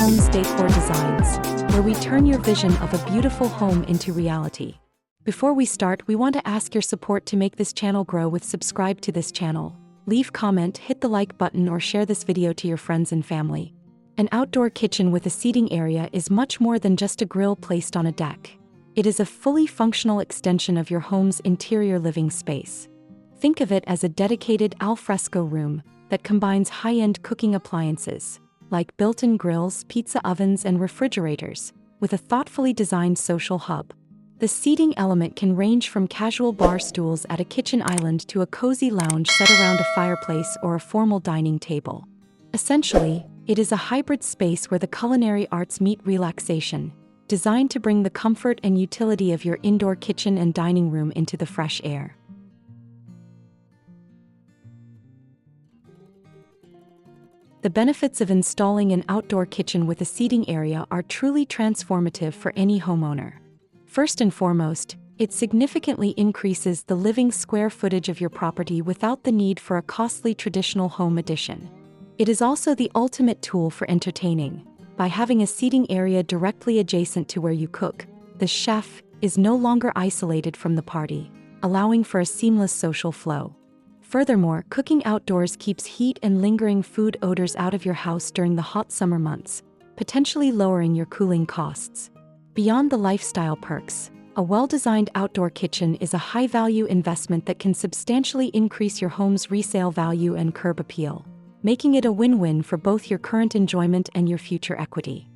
Homes Decor Designs, where we turn your vision of a beautiful home into reality. Before we start, we want to ask your support to make this channel grow with subscribe to this channel. Leave comment, hit the like button or share this video to your friends and family. An outdoor kitchen with a seating area is much more than just a grill placed on a deck. It is a fully functional extension of your home's interior living space. Think of it as a dedicated alfresco room that combines high-end cooking appliances, like built-in grills, pizza ovens, and refrigerators, with a thoughtfully designed social hub. The seating element can range from casual bar stools at a kitchen island to a cozy lounge set around a fireplace or a formal dining table. Essentially, it is a hybrid space where the culinary arts meet relaxation, designed to bring the comfort and utility of your indoor kitchen and dining room into the fresh air. The benefits of installing an outdoor kitchen with a seating area are truly transformative for any homeowner. First and foremost, it significantly increases the living square footage of your property without the need for a costly traditional home addition. It is also the ultimate tool for entertaining. By having a seating area directly adjacent to where you cook, the chef is no longer isolated from the party, allowing for a seamless social flow. Furthermore, cooking outdoors keeps heat and lingering food odors out of your house during the hot summer months, potentially lowering your cooling costs. Beyond the lifestyle perks, a well-designed outdoor kitchen is a high-value investment that can substantially increase your home's resale value and curb appeal, making it a win-win for both your current enjoyment and your future equity.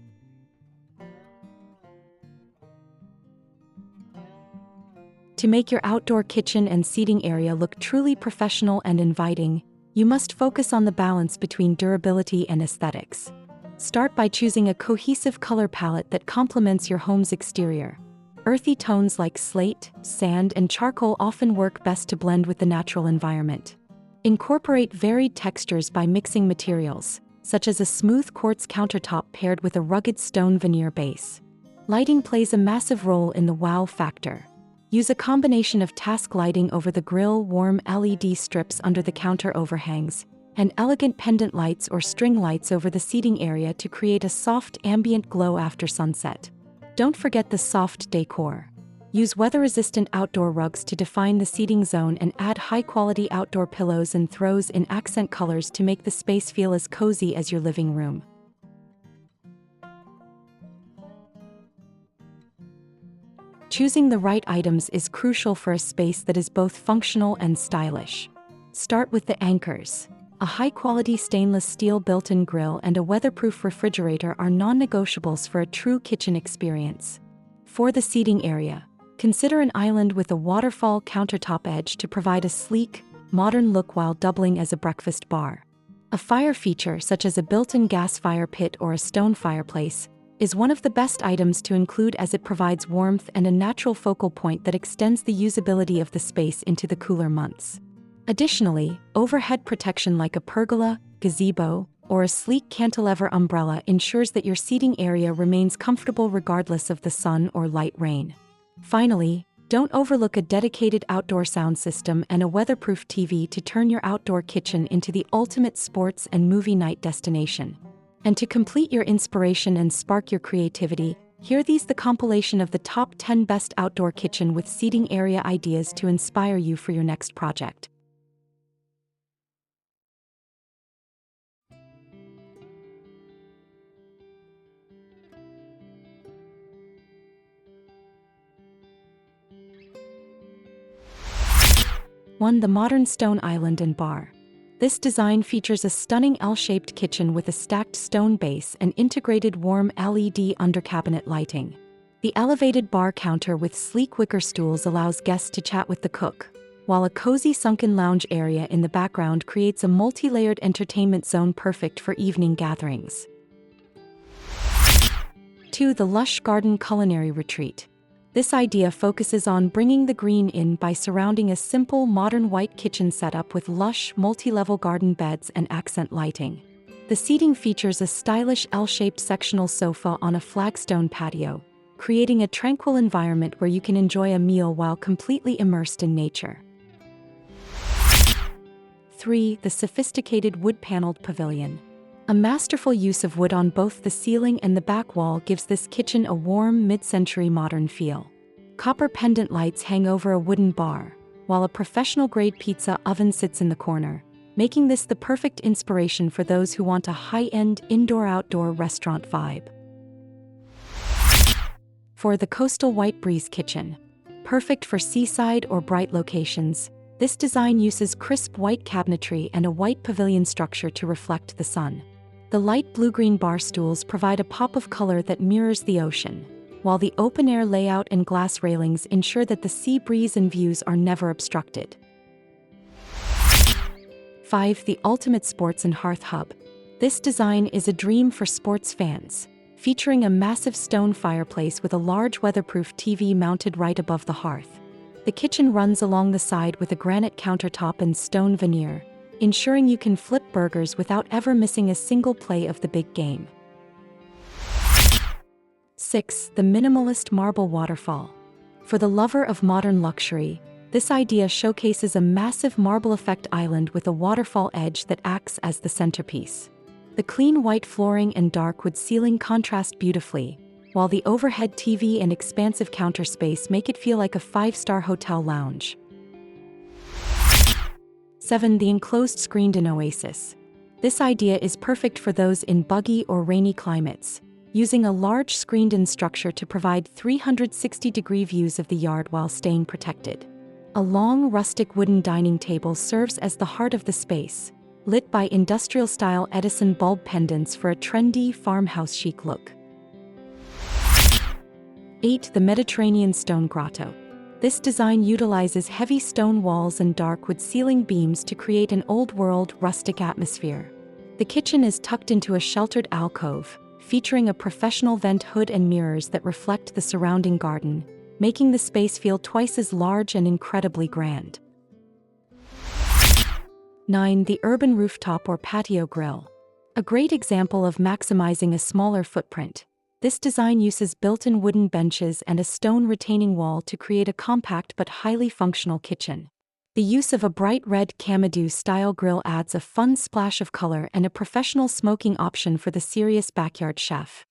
To make your outdoor kitchen and seating area look truly professional and inviting, you must focus on the balance between durability and aesthetics. Start by choosing a cohesive color palette that complements your home's exterior. Earthy tones like slate, sand, and charcoal often work best to blend with the natural environment. Incorporate varied textures by mixing materials, such as a smooth quartz countertop paired with a rugged stone veneer base. Lighting plays a massive role in the wow factor. Use a combination of task lighting over the grill, warm LED strips under the counter overhangs, and elegant pendant lights or string lights over the seating area to create a soft ambient glow after sunset. Don't forget the soft decor. Use weather-resistant outdoor rugs to define the seating zone and add high-quality outdoor pillows and throws in accent colors to make the space feel as cozy as your living room. Choosing the right items is crucial for a space that is both functional and stylish. Start with the anchors. A high-quality stainless steel built-in grill and a weatherproof refrigerator are non-negotiables for a true kitchen experience. For the seating area, consider an island with a waterfall countertop edge to provide a sleek, modern look while doubling as a breakfast bar. A fire feature such as a built-in gas fire pit or a stone fireplace is one of the best items to include as it provides warmth and a natural focal point that extends the usability of the space into the cooler months. Additionally, overhead protection like a pergola, gazebo, or a sleek cantilever umbrella ensures that your seating area remains comfortable regardless of the sun or light rain. Finally, don't overlook a dedicated outdoor sound system and a weatherproof TV to turn your outdoor kitchen into the ultimate sports and movie night destination. And to complete your inspiration and spark your creativity, here these the compilation of the top 10 best outdoor kitchen with seating area ideas to inspire you for your next project. One, the modern stone island and bar. This design features a stunning L-shaped kitchen with a stacked stone base and integrated warm LED under-cabinet lighting. The elevated bar counter with sleek wicker stools allows guests to chat with the cook, while a cozy sunken lounge area in the background creates a multi-layered entertainment zone perfect for evening gatherings. 2. The lush garden culinary retreat. This idea focuses on bringing the green in by surrounding a simple modern white kitchen setup with lush, multi-level garden beds and accent lighting. The seating features a stylish L-shaped sectional sofa on a flagstone patio, creating a tranquil environment where you can enjoy a meal while completely immersed in nature. 3. The sophisticated wood-paneled pavilion. A masterful use of wood on both the ceiling and the back wall gives this kitchen a warm, mid-century modern feel. Copper pendant lights hang over a wooden bar, while a professional-grade pizza oven sits in the corner, making this the perfect inspiration for those who want a high-end indoor-outdoor restaurant vibe. For the coastal white breeze kitchen, perfect for seaside or bright locations, this design uses crisp white cabinetry and a white pavilion structure to reflect the sun. The light blue-green bar stools provide a pop of color that mirrors the ocean, while the open-air layout and glass railings ensure that the sea breeze and views are never obstructed. 5. The ultimate sports and hearth hub. This design is a dream for sports fans, featuring a massive stone fireplace with a large weatherproof TV mounted right above the hearth. The kitchen runs along the side with a granite countertop and stone veneer, ensuring you can flip burgers without ever missing a single play of the big game. 6. The minimalist marble waterfall. For the lover of modern luxury, this idea showcases a massive marble effect island with a waterfall edge that acts as the centerpiece. The clean white flooring and dark wood ceiling contrast beautifully, while the overhead TV and expansive counter space make it feel like a five-star hotel lounge. 7. The enclosed screened-in oasis. This idea is perfect for those in buggy or rainy climates, using a large screened-in structure to provide 360-degree views of the yard while staying protected. A long, rustic wooden dining table serves as the heart of the space, lit by industrial-style Edison bulb pendants for a trendy farmhouse chic look. 8. The Mediterranean stone grotto. This design utilizes heavy stone walls and dark wood ceiling beams to create an old-world, rustic atmosphere. The kitchen is tucked into a sheltered alcove, featuring a professional vent hood and mirrors that reflect the surrounding garden, making the space feel twice as large and incredibly grand. 9. The urban rooftop or patio grill. A great example of maximizing a smaller footprint. This design uses built-in wooden benches and a stone retaining wall to create a compact but highly functional kitchen. The use of a bright red Camadou-style grill adds a fun splash of color and a professional smoking option for the serious backyard chef.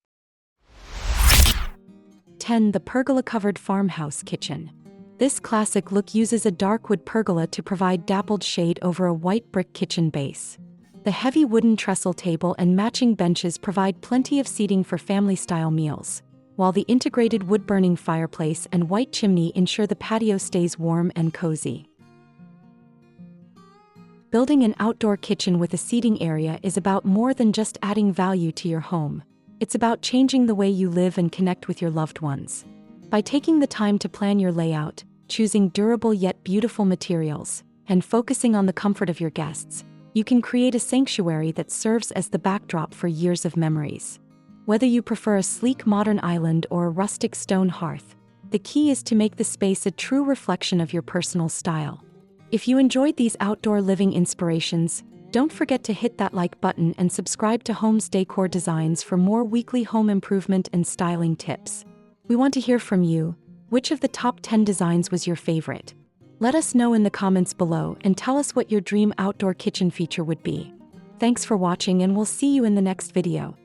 10. The pergola-covered farmhouse kitchen. This classic look uses a dark wood pergola to provide dappled shade over a white brick kitchen base. The heavy wooden trestle table and matching benches provide plenty of seating for family-style meals, while the integrated wood-burning fireplace and white chimney ensure the patio stays warm and cozy. Building an outdoor kitchen with a seating area is about more than just adding value to your home. It's about changing the way you live and connect with your loved ones. By taking the time to plan your layout, choosing durable yet beautiful materials, and focusing on the comfort of your guests, you can create a sanctuary that serves as the backdrop for years of memories. Whether you prefer a sleek modern island or a rustic stone hearth, the key is to make the space a true reflection of your personal style. If you enjoyed these outdoor living inspirations, don't forget to hit that like button and subscribe to Homes Decor Designs for more weekly home improvement and styling tips. We want to hear from you. Which of the top 10 designs was your favorite? Let us know in the comments below and tell us what your dream outdoor kitchen feature would be. Thanks for watching, and we'll see you in the next video.